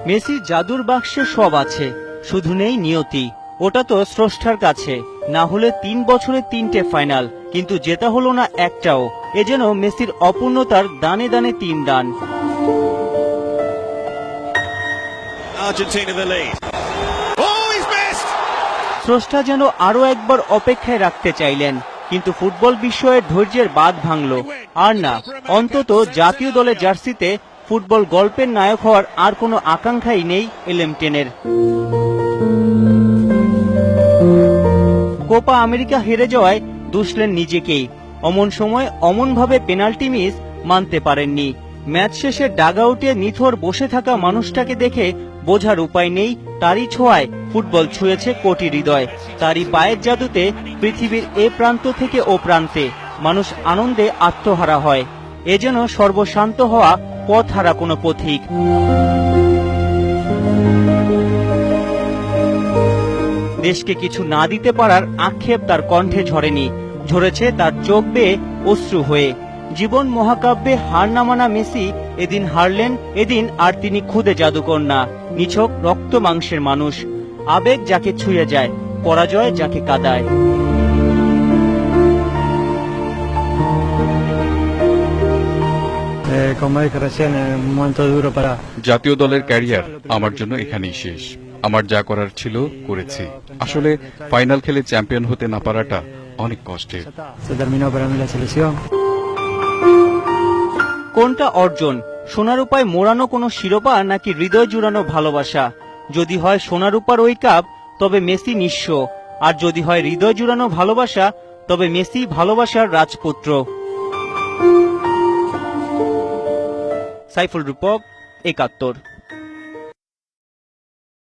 মেসির জাদুর বাক্সে সব আছে, শুধু নেই নিয়তি। ওটা তো স্রষ্টার কাছে। না হলে 3 বছরে 3টে ফাইনাল, কিন্তু জেতা হলো না একটাও। এ যেন মেসির অপূর্ণতার দানে দানে 3 রান। স্রষ্টা যেন আরো একবার অপেক্ষায় রাখতে চাইলেন, কিন্তু ফুটবল বিষয়ের ধৈর্যের বাঁধ ভাঙল। আর না, অন্তত জাতীয় দলের জার্সিতে ফুটবল গল্পের নায়ক হওয়ার আর কোনো আকাঙ্ক্ষাই নেই এলএম10-এর। কোপা আমেরিকা হেরে যাওয়ায় দুষলেন নিজেকেই। অমন সময় অমনভাবে পেনাল্টি মিস মানতে পারেননি। ম্যাচ শেষে ডাগআউটে নিথর বসে থাকা মানুষটাকে দেখে বোঝার উপায় নেই তারই ছোঁয়ায় ফুটবল ছুঁয়েছে কোটি হৃদয়। তারই পায়ের জাদুতে পৃথিবীর এ প্রান্ত থেকে ও প্রান্তে মানুষ আনন্দে আত্মহারা হয়। এ যেন সর্বশান্ত হওয়া পথ হারা কোনো পথিক। দেশকে কিছু না দিতে পারার আক্ষেপ তার কণ্ঠে ঝরেনি, ঝরেছে তার চোখ বেয়ে অশ্রু হয়ে। জীবন মহাকাব্যে হার না মানা মেসি এদিন হারলেন। এদিন আর তিনি খুদে জাদুকর না, নিছক রক্ত মাংসের মানুষ। আবেগ যাকে ছুঁয়ে যায়, পরাজয় যাকে কাঁদায়। জাতীয় দলের ক্যারিয়ার আমার জন্য এখানেই শেষ। আমার যা করার ছিল করেছি। আসলে ফাইনাল খেলে চ্যাম্পিয়ন হতে না পারাটা অনেক কষ্টের। কোনটা অর্জন? সোনারূপায় মোড়ানো কোনো শিরোপা, নাকি হৃদয় জুড়ানো ভালোবাসা? যদি হয় সোনারূপার ওই কাপ, তবে মেসি নিঃস্ব। আর যদি হয় হৃদয় জুড়ানো ভালোবাসা, তবে মেসি ভালোবাসার রাজপুত্র। সাইফুল রূপক, ৭১।